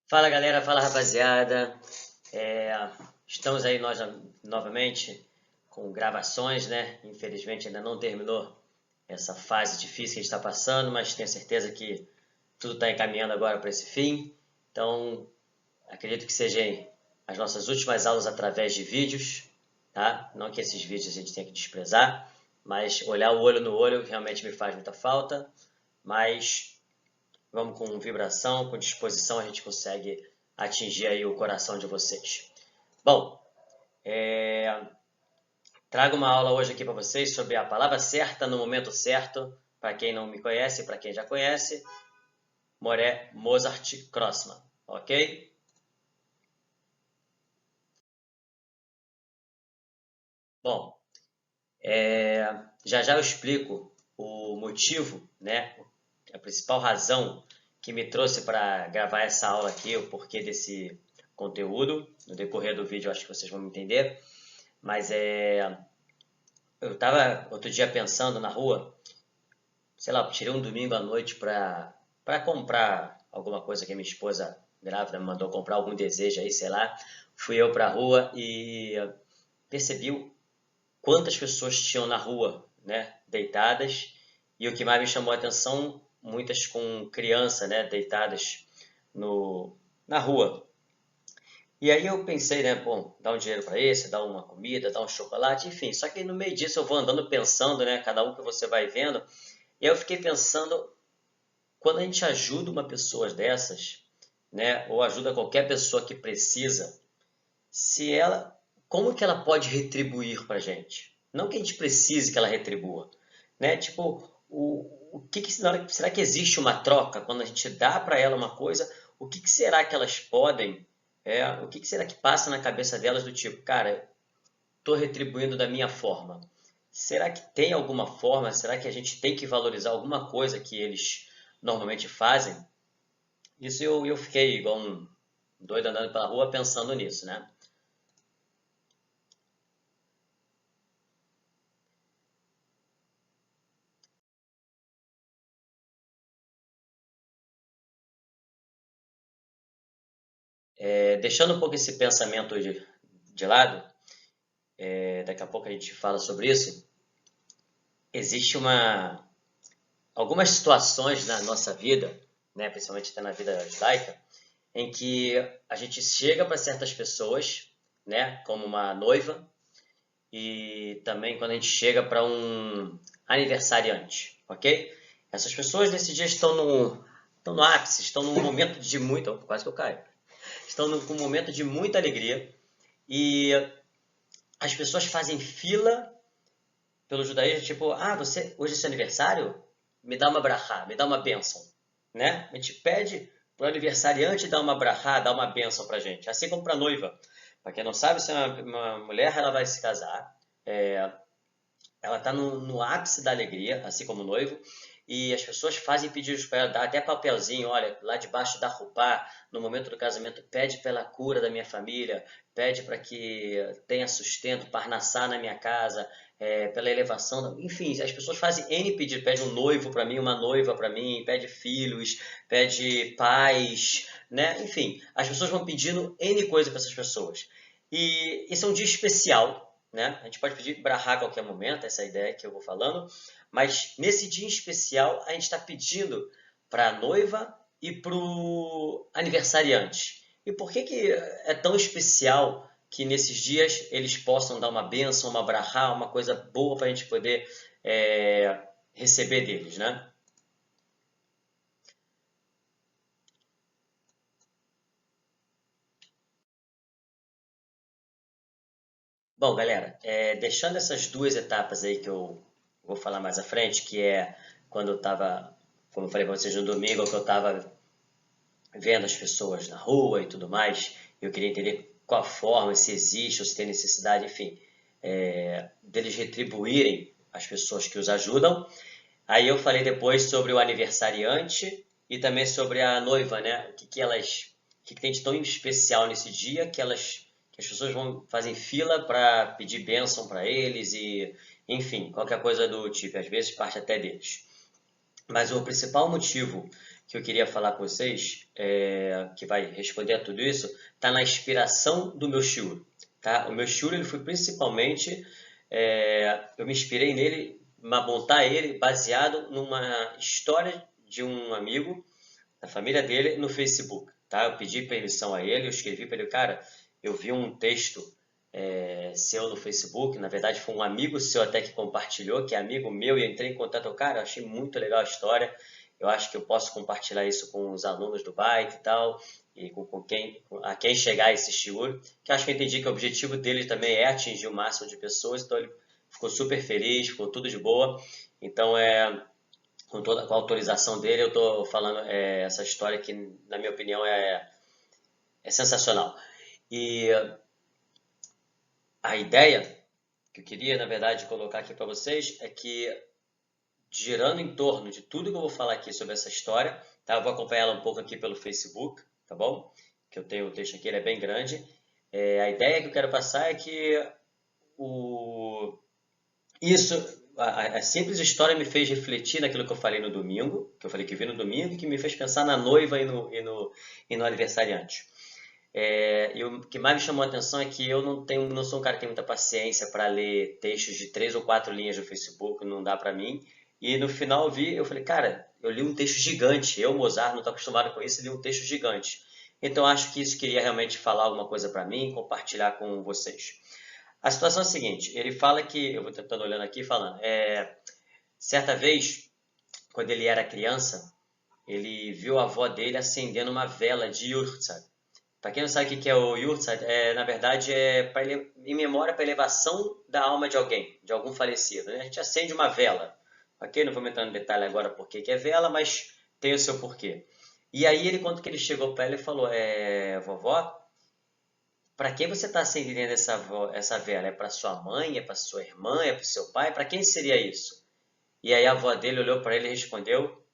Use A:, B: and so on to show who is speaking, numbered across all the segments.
A: Fala galera, fala rapaziada. Estamos aí nós novamente com gravações, né? Infelizmente ainda não terminou essa fase difícil que a gente está passando, mas tenho certeza que tudo está encaminhando agora para esse fim. Então, acredito que sejam as nossas últimas aulas através de vídeos, tá? Não que esses vídeos a gente tenha que desprezar, mas olhar o olho no olho realmente me faz muita falta, mas vamos com vibração, com disposição, a gente consegue atingir aí o coração de vocês. Bom, trago uma aula hoje aqui para vocês sobre a palavra certa no momento certo. Para quem não me conhece, para quem já conhece, Moré Mozart Crossman, ok? Bom, já eu explico o motivo, né? A principal razão que me trouxe para gravar essa aula aqui, o porquê desse conteúdo. No decorrer do vídeo, eu acho que vocês vão me entender. Mas eu estava outro dia pensando na rua, sei lá, eu tirei um domingo à noite para comprar alguma coisa que a minha esposa grávida me mandou comprar, algum desejo aí, sei lá. Fui eu para a rua e percebi quantas pessoas tinham na rua, né, deitadas. E o que mais me chamou a atenção, muitas com criança, né, deitadas na rua. E aí eu pensei, né, bom, dá um dinheiro para esse, dá uma comida, dá um chocolate, enfim. Só que no meio disso eu vou andando pensando, né, cada um que você vai vendo. E aí eu fiquei pensando, quando a gente ajuda uma pessoa dessas, né, ou ajuda qualquer pessoa que precisa, se ela, como que ela pode retribuir pra gente? Não que a gente precise que ela retribua, né? Tipo, será que existe uma troca quando a gente dá para ela uma coisa? O que será que elas podem o que será que passa na cabeça delas do tipo, cara, estou retribuindo da minha forma. Será que tem alguma forma? Será que a gente tem que valorizar alguma coisa que eles normalmente fazem? Isso eu fiquei igual um doido andando pela rua pensando nisso, né? Deixando um pouco esse pensamento de lado, daqui a pouco a gente fala sobre isso. Existe algumas situações na nossa vida, né, principalmente até na vida judaica, em que a gente chega para certas pessoas, né, como uma noiva, e também quando a gente chega para um aniversariante, ok? Essas pessoas nesse dia estão no ápice, estão num momento de muito, quase que eu caio, estão num momento de muita alegria e as pessoas fazem fila pelo judaísmo, tipo, hoje é seu aniversário? Me dá uma brachá, me dá uma bênção, né? A gente pede para o aniversariante dar uma brachá, dar uma bênção para gente, assim como para a noiva. Para quem não sabe, se é uma mulher, ela vai se casar, é, ela está no ápice da alegria, assim como o noivo, e as pessoas fazem pedidos para ela, dá até papelzinho, olha, lá debaixo da rupá, no momento do casamento, pede pela cura da minha família, pede para que tenha sustento, parnassá na minha casa, pela elevação, enfim, as pessoas fazem N pedidos, pede um noivo para mim, uma noiva para mim, pede filhos, pede pais, né? Enfim, as pessoas vão pedindo N coisa para essas pessoas. E esse é um dia especial, né? A gente pode pedir brahá a qualquer momento, essa é a ideia que eu vou falando, mas nesse dia em especial a gente está pedindo para a noiva e para o aniversariante. E por que é tão especial que nesses dias eles possam dar uma bênção, uma brahá, uma coisa boa para a gente poder receber deles, né? Bom, galera, deixando essas duas etapas aí que eu vou falar mais à frente, que é quando eu estava, como eu falei para vocês no domingo, que eu estava vendo as pessoas na rua e tudo mais, eu queria entender qual forma, se existe ou se tem necessidade, enfim, deles retribuírem as pessoas que os ajudam. Aí eu falei depois sobre o aniversariante e também sobre a noiva, né? O que tem de tão especial nesse dia que as pessoas fazem fila para pedir bênção para eles e, enfim, qualquer coisa do tipo, às vezes parte até deles. Mas o principal motivo que eu queria falar com vocês, que vai responder a tudo isso, está na inspiração do meu shiur. Tá? O meu shiur ele foi principalmente, eu me inspirei nele, a montar ele baseado numa história de um amigo da família dele no Facebook. Tá? Eu pedi permissão a ele, eu escrevi para ele, cara, eu vi um texto seu no Facebook, na verdade foi um amigo seu até que compartilhou, que é amigo meu, e entrei em contato, cara, eu achei muito legal a história, eu acho que eu posso compartilhar isso com os alunos do Byte e tal, e a quem chegar esse shiur, que acho que eu entendi que o objetivo dele também é atingir o máximo de pessoas, então ele ficou super feliz, ficou tudo de boa, então com a autorização dele eu estou falando essa história que, na minha opinião, é sensacional. E a ideia que eu queria, na verdade, colocar aqui para vocês é que, girando em torno de tudo que eu vou falar aqui sobre essa história, tá? Eu vou acompanhar ela um pouco aqui pelo Facebook, tá bom? Que eu tenho o texto aqui, ele é bem grande. A ideia que eu quero passar é que a simples história me fez refletir naquilo que eu falei no domingo, que eu falei que vi no domingo, e que me fez pensar na noiva e no aniversariante. E o que mais me chamou a atenção é que eu não sou um cara que tem muita paciência para ler textos de 3 ou 4 linhas do Facebook, não dá para mim. E no final eu falei, cara, eu li um texto gigante. Eu, Mozart, não estou acostumado com isso, li um texto gigante. Então acho que isso queria realmente falar alguma coisa para mim, compartilhar com vocês. A situação é a seguinte, ele fala que, eu vou tentando olhando aqui falando, certa vez, quando ele era criança, ele viu a avó dele acendendo uma vela de Yurtzad. Para quem não sabe o que é o Yurtzad, na verdade em memória para elevação da alma de alguém, de algum falecido. Né? A gente acende uma vela, ok? Não vou entrar no detalhe agora por que é vela, mas tem o seu porquê. E aí, quando ele chegou para ela, ele falou, vovó, para quem você está acendendo essa vela? É para sua mãe? É para sua irmã? É para o seu pai? Para quem seria isso? E aí a avó dele olhou para ele e respondeu,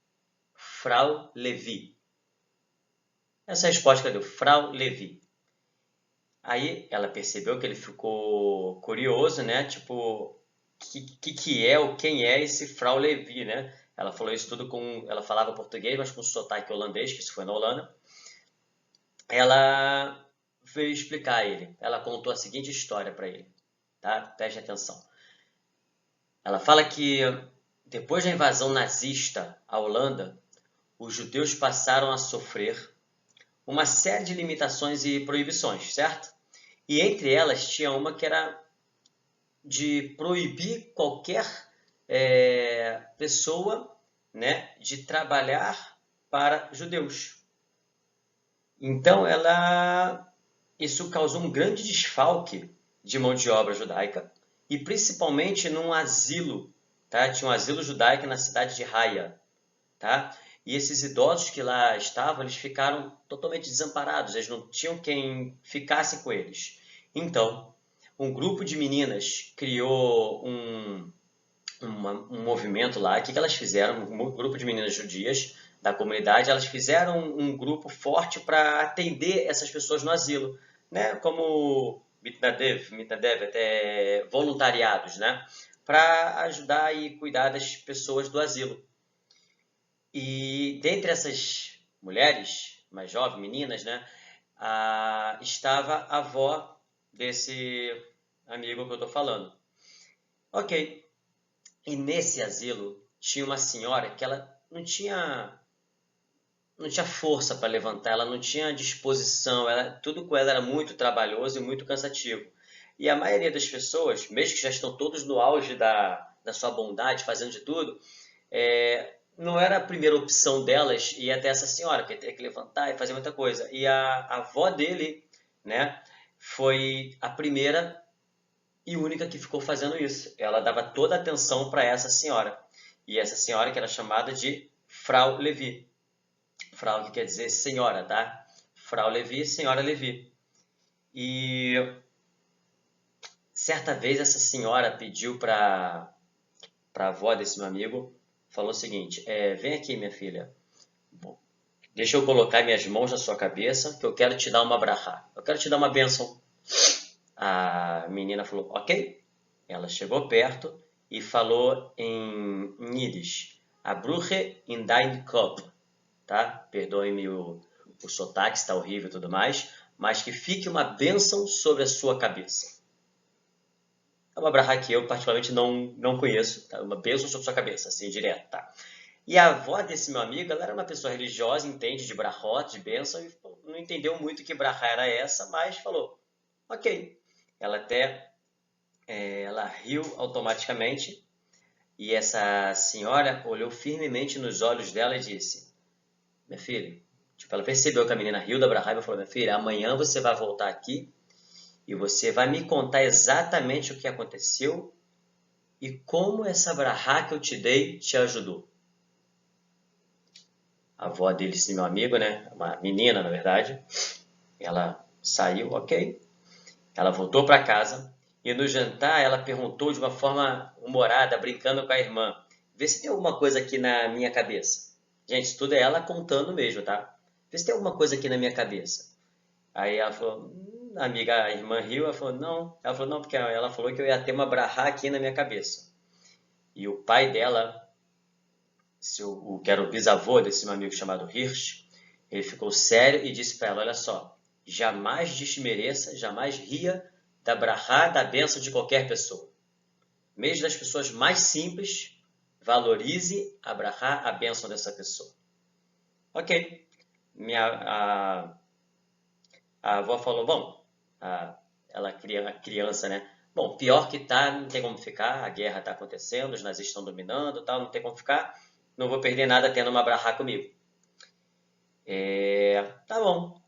A: Frau Levi. Essa é a resposta que ela deu, Frau Levi. Aí ela percebeu que ele ficou curioso, né? Tipo, quem é esse Frau Levi, né? Ela falou isso tudo ela falava português, mas com sotaque holandês, que isso foi na Holanda. Ela veio explicar a ele. Ela contou a seguinte história para ele, tá? Preste atenção. Ela fala que depois da invasão nazista à Holanda, os judeus passaram a sofrer uma série de limitações e proibições, certo? E entre elas tinha uma que era de proibir qualquer pessoa, né, de trabalhar para judeus. Então, isso causou um grande desfalque de mão de obra judaica e principalmente num asilo, tá? Tinha um asilo judaico na cidade de Haia, tá? E esses idosos que lá estavam, eles ficaram totalmente desamparados, eles não tinham quem ficasse com eles. Então, um grupo de meninas criou um movimento lá. O que elas fizeram? Um grupo de meninas judias da comunidade, elas fizeram um grupo forte para atender essas pessoas no asilo, né? Como Mitnadev, até voluntariados, né? Para ajudar e cuidar das pessoas do asilo. E dentre essas mulheres, mais jovens, meninas, né? Estava a avó desse amigo que eu estou falando. Ok. E nesse asilo tinha uma senhora que ela não tinha força para levantar, ela não tinha disposição, tudo com ela era muito trabalhoso e muito cansativo. E a maioria das pessoas, mesmo que já estão todos no auge da sua bondade, fazendo de tudo, não era a primeira opção delas ir até essa senhora, porque teria que levantar e fazer muita coisa. E a avó dele, né, foi a primeira e única que ficou fazendo isso. Ela dava toda a atenção para essa senhora. E essa senhora que era chamada de Frau Levi. Frau que quer dizer senhora, tá? Frau Levi, senhora Levi. E certa vez essa senhora pediu para a avó desse meu amigo, falou o seguinte, vem aqui minha filha, deixa eu colocar minhas mãos na sua cabeça, que eu quero te dar uma brachá, eu quero te dar uma bênção. A menina falou, ok. Ela chegou perto e falou em Yiddish, Abruche in dein Kopf, tá? Perdoe-me o sotaque, está horrível e tudo mais, mas que fique uma bênção sobre a sua cabeça. É uma brahá que eu particularmente não conheço, tá? Uma bênção sobre a sua cabeça, assim, direto, tá? E a avó desse meu amigo, ela era uma pessoa religiosa, entende de brahot, de bênção, e não entendeu muito que brahá era essa, mas falou, ok. Ela até, ela riu automaticamente, e essa senhora olhou firmemente nos olhos dela e disse, minha filha, tipo, ela percebeu que a menina riu da brahá e falou, minha filha, amanhã você vai voltar aqui e você vai me contar exatamente o que aconteceu e como essa brahá que eu te dei te ajudou. A avó dele, esse meu amigo, né? Uma menina, na verdade. Ela saiu, ok. Ela voltou para casa e no jantar ela perguntou de uma forma humorada, brincando com a irmã: vê se tem alguma coisa aqui na minha cabeça. Gente, isso tudo é ela contando mesmo, tá? Vê se tem alguma coisa aqui na minha cabeça. Aí ela falou, a amiga, a irmã riu, ela falou, não. Ela falou, não, porque ela falou que eu ia ter uma brahá aqui na minha cabeça. E o pai dela, que era o bisavô desse meu amigo chamado Hirsch, ele ficou sério e disse para ela, olha só, jamais desmereça, jamais ria da brahá, da bênção de qualquer pessoa. Mesmo das pessoas mais simples, valorize a brahá, a bênção dessa pessoa. Ok. A avó falou, bom, ela criança, né? Bom, pior que tá, não tem como ficar, a guerra está acontecendo, os nazistas estão dominando, tal, não tem como ficar, não vou perder nada tendo uma brahá comigo. Tá bom.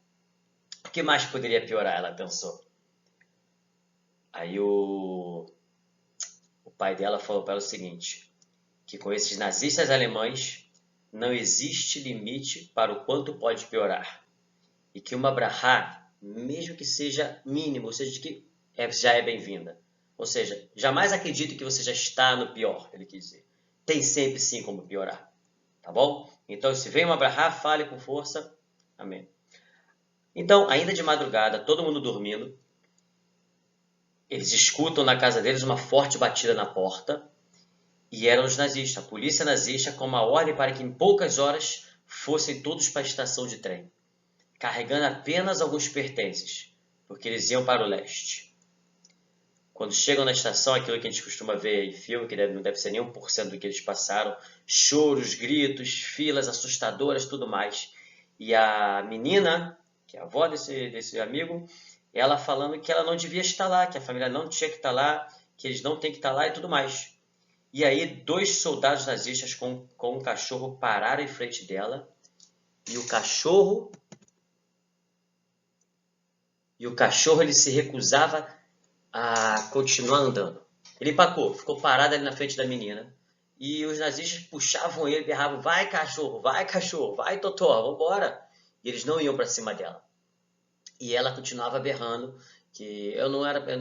A: O que mais poderia piorar? Ela pensou. Aí o pai dela falou para ela o seguinte, que com esses nazistas alemães não existe limite para o quanto pode piorar. E que uma brahá, mesmo que seja mínimo, ou seja, que já é bem-vinda. Ou seja, jamais acredite que você já está no pior, ele quis dizer. Tem sempre sim como piorar. Tá bom? Então, se vem uma brahá, fale com força. Amém. Então, ainda de madrugada, todo mundo dormindo, eles escutam na casa deles uma forte batida na porta e eram os nazistas, a polícia nazista, com uma ordem para que em poucas horas fossem todos para a estação de trem, carregando apenas alguns pertences, porque eles iam para o leste. Quando chegam na estação, aquilo que a gente costuma ver em filme, que não deve ser nem 1% do que eles passaram, choros, gritos, filas assustadoras, tudo mais. E a menina, que é a avó desse amigo, ela falando que ela não devia estar lá, que a família não tinha que estar lá, que eles não têm que estar lá e tudo mais. E aí, 2 soldados nazistas com um cachorro pararam em frente dela, e o cachorro ele se recusava a continuar andando. Ele empacou, ficou parado ali na frente da menina, e os nazistas puxavam ele, berravam, vai cachorro, vai totó, vambora. E eles não iam para cima dela. E ela continuava berrando que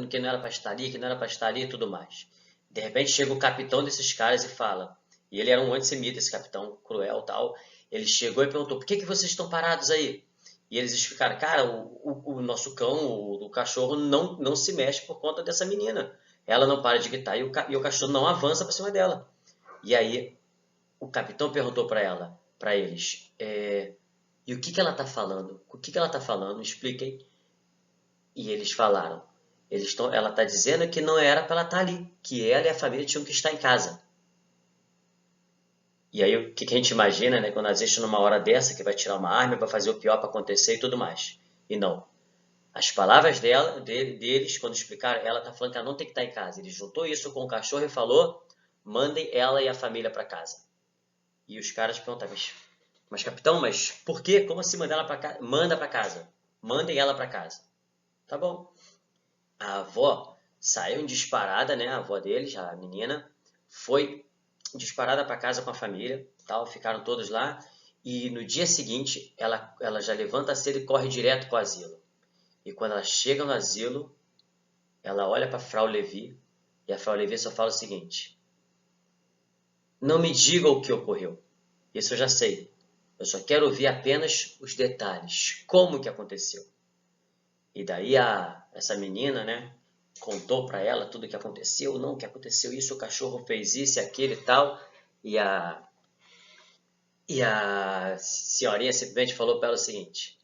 A: que não era para estar ali, que não era para estar ali e tudo mais. De repente chega o capitão desses caras e fala, e ele era um antissemita, esse capitão cruel tal, ele chegou e perguntou, por que vocês estão parados aí? E eles explicaram, cara, o nosso cão, o cachorro não se mexe por conta dessa menina. Ela não para de gritar e o cachorro não avança para cima dela. E aí o capitão perguntou para eles, e o que ela está falando? O que ela está falando? Expliquem. E eles falaram, ela está dizendo que não era para ela estar ali, que ela e a família tinham que estar em casa. E aí o que a gente imagina, né, quando existe numa hora dessa, que vai tirar uma arma, vai fazer o pior para acontecer e tudo mais. E não. As palavras deles, quando explicaram, ela está falando que ela não tem que estar em casa. Ele juntou isso com o cachorro e falou, mandem ela e a família para casa. E os caras perguntaram, mas capitão, mas por quê? Como assim mandar ela para casa? Manda para casa. Mandem ela para casa. Tá bom. A avó saiu disparada, né? A avó deles, a menina, foi disparada para casa com a família, tal, ficaram todos lá. E no dia seguinte, ela já levanta cedo e corre direto para o asilo. E quando ela chega no asilo, ela olha para a Frau Levi, e a Frau Levi só fala o seguinte, não me diga o que ocorreu, isso eu já sei, eu só quero ouvir apenas os detalhes, como que aconteceu. E daí essa menina, né, contou para ela tudo o que aconteceu, não, que aconteceu isso, o cachorro fez isso e aquele e tal, e a E a senhorinha simplesmente falou para ela o seguinte: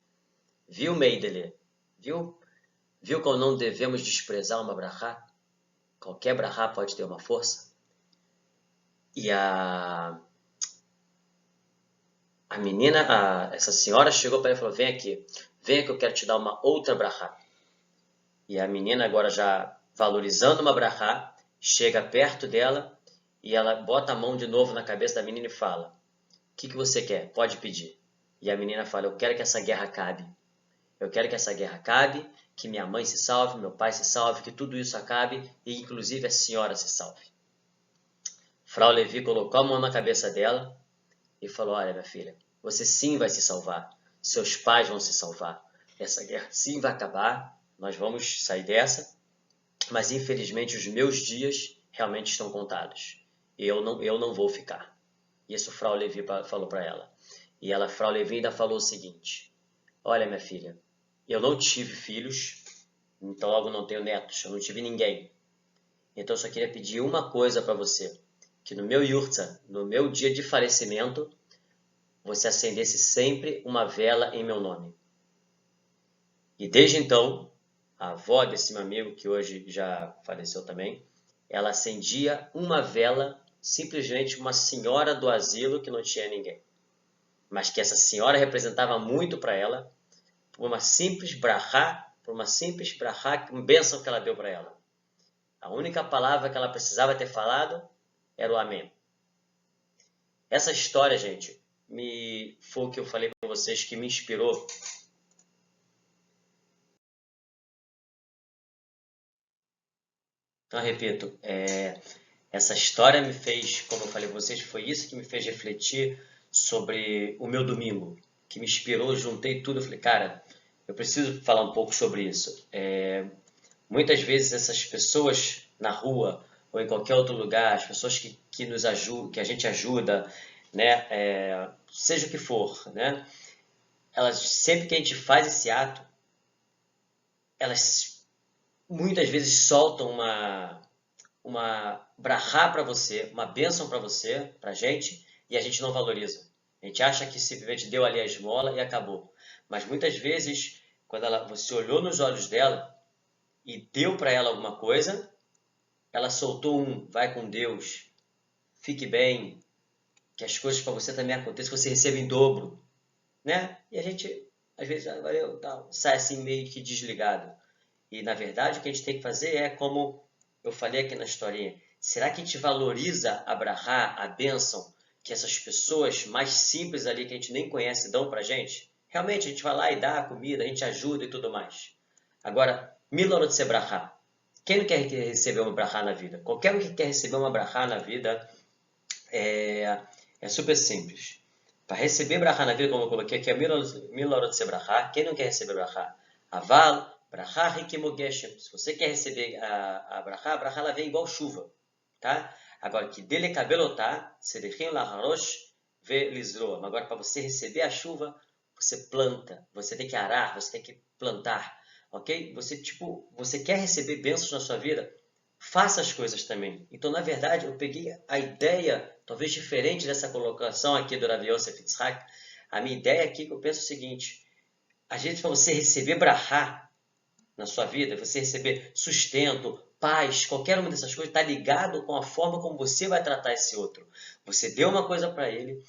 A: viu, Meidele? Viu? Viu como não devemos desprezar uma brachá? Qualquer brachá pode ter uma força. E a menina, essa senhora chegou para ela e falou: vem aqui que eu quero te dar uma outra brachá. E a menina, agora já valorizando uma brachá, chega perto dela e ela bota a mão de novo na cabeça da menina e fala: o que você quer? Pode pedir. E a menina fala: eu quero que essa guerra acabe. Eu quero que essa guerra acabe, que minha mãe se salve, meu pai se salve, que tudo isso acabe e inclusive a senhora se salve. Frau Levi colocou a mão na cabeça dela e falou: olha, minha filha, você sim vai se salvar. Seus pais vão se salvar. Essa guerra sim vai acabar. Nós vamos sair dessa. Mas infelizmente os meus dias realmente estão contados. E eu não vou ficar. Isso Frau Levi falou para ela. E ela, Frau Levi, ainda falou o seguinte: olha, minha filha, eu não tive filhos, então logo não tenho netos, eu não tive ninguém. Então eu só queria pedir uma coisa para você, que no meu yurtza, no meu dia de falecimento, você acendesse sempre uma vela em meu nome. E desde então, a avó desse meu amigo, que hoje já faleceu também, ela acendia uma vela, simplesmente uma senhora do asilo que não tinha ninguém. Mas que essa senhora representava muito para ela, por uma simples brachá, uma bênção que ela deu para ela. A única palavra que ela precisava ter falado era o amém. Essa história, gente, foi o que eu falei para vocês que me inspirou. Então, repito, essa história me fez, como eu falei para vocês, foi isso que me fez refletir sobre o meu domingo, que me inspirou, juntei tudo, eu falei, cara, eu preciso falar um pouco sobre isso. Muitas vezes essas pessoas na rua ou em qualquer outro lugar, as pessoas que nos ajudam, que a gente ajuda, né, seja o que for, né, elas sempre que a gente faz esse ato, elas muitas vezes soltam uma brahá para você, uma bênção para você, para a gente, e a gente não valoriza. A gente acha que simplesmente deu ali a esmola e acabou. Mas muitas vezes, quando você olhou nos olhos dela e deu para ela alguma coisa, ela soltou vai com Deus, fique bem, que as coisas para você também aconteçam, que você receba em dobro, né? E a gente, às vezes, valeu, tal, sai assim meio que desligado. E na verdade o que a gente tem que fazer é como eu falei aqui na historinha. Será que a gente valoriza a brahá, a bênção que essas pessoas mais simples ali que a gente nem conhece dão pra gente? Realmente a gente vai lá e dá a comida, a gente ajuda e tudo mais. Agora, milorot se brahá. Quem não quer receber uma brahá na vida? Qualquer um que quer receber uma brahá na vida é super simples. Para receber brahá na vida, como eu coloquei aqui, é milorot se brahá. Quem não quer receber brahá? Aval, brahá rikimogeshem. Se você quer receber a brahá ela vem igual chuva, tá? Agora, que dele cabelotá, serechim laharosh ve lizroa. Agora, para você receber a chuva, você planta, você tem que arar, você tem que plantar, ok? Você quer receber bênçãos na sua vida? Faça as coisas também. Então, na verdade, eu peguei a ideia, talvez diferente dessa colocação aqui do Rav Yosef Yitzhak. A minha ideia aqui que eu penso é o seguinte: às vezes, para você receber brahá na sua vida, você receber sustento, paz, qualquer uma dessas coisas, está ligado com a forma como você vai tratar esse outro. Você deu uma coisa para ele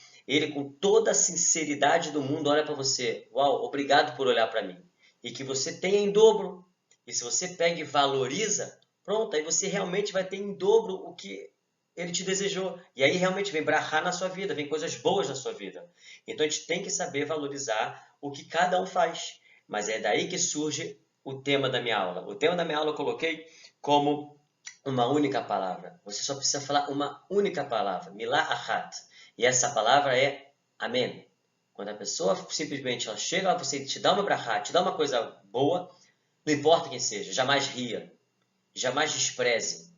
A: com toda a sinceridade do mundo olha para você, uau, obrigado por olhar para mim. E que você tenha em dobro. E se você pega e valoriza, pronto, aí você realmente vai ter em dobro o que ele te desejou. E aí realmente vem brahá na sua vida, vem coisas boas na sua vida. Então a gente tem que saber valorizar o que cada um faz. Mas é daí que surge o tema da minha aula. O tema da minha aula eu coloquei como uma única palavra. Você só precisa falar uma única palavra, milá achat. E essa palavra é amém. Quando a pessoa simplesmente ela chega a você, te dá uma brachá, te dá uma coisa boa, não importa quem seja, jamais ria, jamais despreze.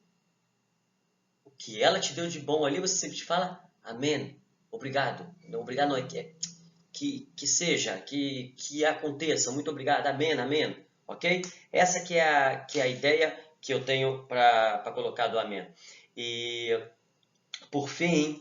A: O que ela te deu de bom ali, você sempre fala amém, obrigado. Não, obrigado não é que seja, que aconteça, muito obrigado, amém, amém, ok? Essa que é a ideia que eu tenho para colocar do amém. E, por fim,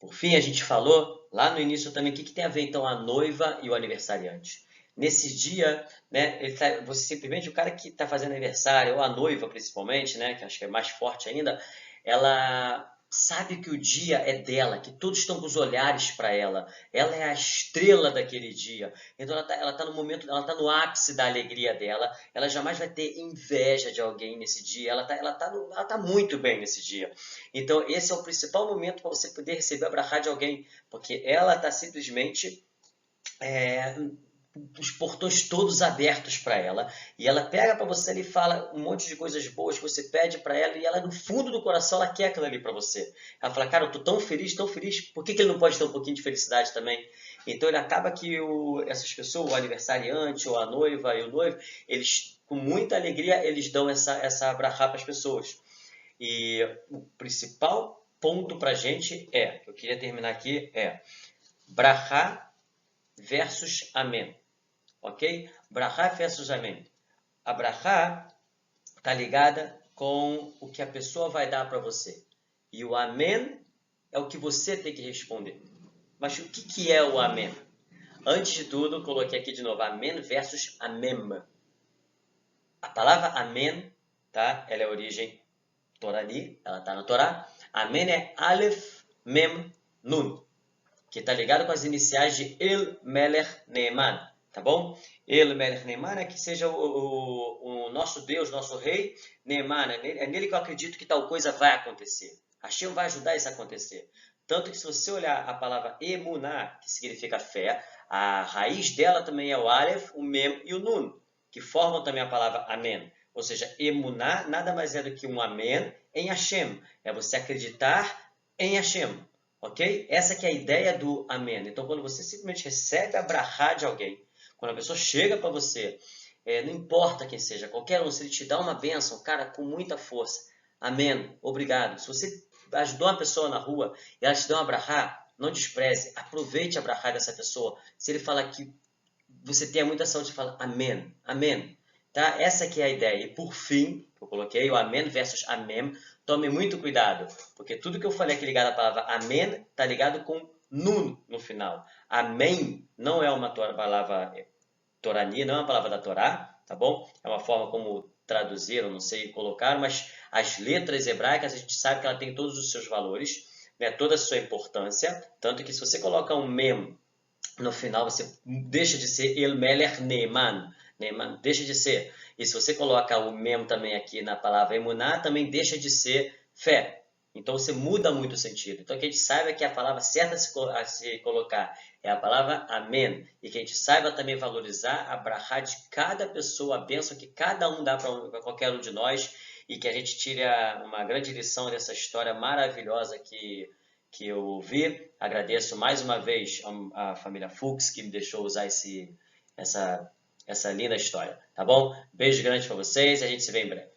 A: Por fim, a gente falou lá no início também o que tem a ver então a noiva e o aniversariante. Nesse dia, né, você simplesmente, o cara que está fazendo aniversário, ou a noiva principalmente, né, que acho que é mais forte ainda, ela sabe que o dia é dela, que todos estão com os olhares para ela. Ela é a estrela daquele dia. Então ela tá no momento, ela está no ápice da alegria dela. Ela jamais vai ter inveja de alguém nesse dia. Ela tá muito bem nesse dia. Então esse é o principal momento para você poder receber a brachá de alguém, porque ela está simplesmente é, os portões todos abertos para ela, e ela pega para você e fala um monte de coisas boas que você pede para ela, e ela no fundo do coração ela quer aquilo ali para você. Ela fala, cara, eu tô tão feliz, por que ele não pode ter um pouquinho de felicidade também? Então ele acaba que essas pessoas, o aniversariante, ou a noiva e o noivo, eles com muita alegria eles dão essa brachá para as pessoas. E o principal ponto para a gente que eu queria terminar aqui, brachá versus amém. Ok? Brachá versus amém. A brachá está ligada com o que a pessoa vai dar para você. E o amém é o que você tem que responder. Mas o que é o amém? Antes de tudo, coloquei aqui de novo, amém versus amém. A palavra amém, tá? Ela é a origem torani, ela está na Torá. Amém é Aleph, Mem, Nun, que está ligado com as iniciais de El Melech Neeman, tá bom? El Melech Neeman é que seja o nosso Deus, nosso rei, Neeman, é nele que eu acredito que tal coisa vai acontecer. Hashem vai ajudar isso a acontecer. Tanto que se você olhar a palavra Emuná, que significa fé, a raiz dela também é o Aleph, o Mem e o Nun, que formam também a palavra Amém. Ou seja, Emuná nada mais é do que um Amém em Hashem. É você acreditar em Hashem. Ok? Essa que é a ideia do amém. Então, quando você simplesmente recebe a brachá de alguém, quando a pessoa chega para você, não importa quem seja, qualquer um, se ele te dá uma bênção, cara, com muita força, amém, obrigado. Se você ajudou uma pessoa na rua e ela te deu uma brachá, não despreze, aproveite a brachá dessa pessoa. Se ele fala que você tenha muita saúde, fala amém, amém. Tá? Essa que é a ideia. E por fim, eu coloquei o amém versus amém. Tome muito cuidado, porque tudo que eu falei aqui ligado à palavra amém está ligado com nun no final. Amém não é uma palavra torani, não é uma palavra da Torá, tá bom? É uma forma como traduzir, eu não sei colocar, mas as letras hebraicas a gente sabe que ela tem todos os seus valores, né, toda a sua importância, tanto que se você coloca um mem no final você deixa de ser El Melech Neeman, Neeman deixa de ser. E se você coloca o mem também aqui na palavra emuná, também deixa de ser fé. Então você muda muito o sentido. Então que a gente saiba que a palavra certa a se colocar é a palavra amém. E que a gente saiba também valorizar a brachá de cada pessoa, a bênção que cada um dá para qualquer um de nós. E que a gente tire uma grande lição dessa história maravilhosa que eu vi. Agradeço mais uma vez a família Fuchs que me deixou usar essa linda história, tá bom? Beijo grande para vocês e a gente se vê em breve.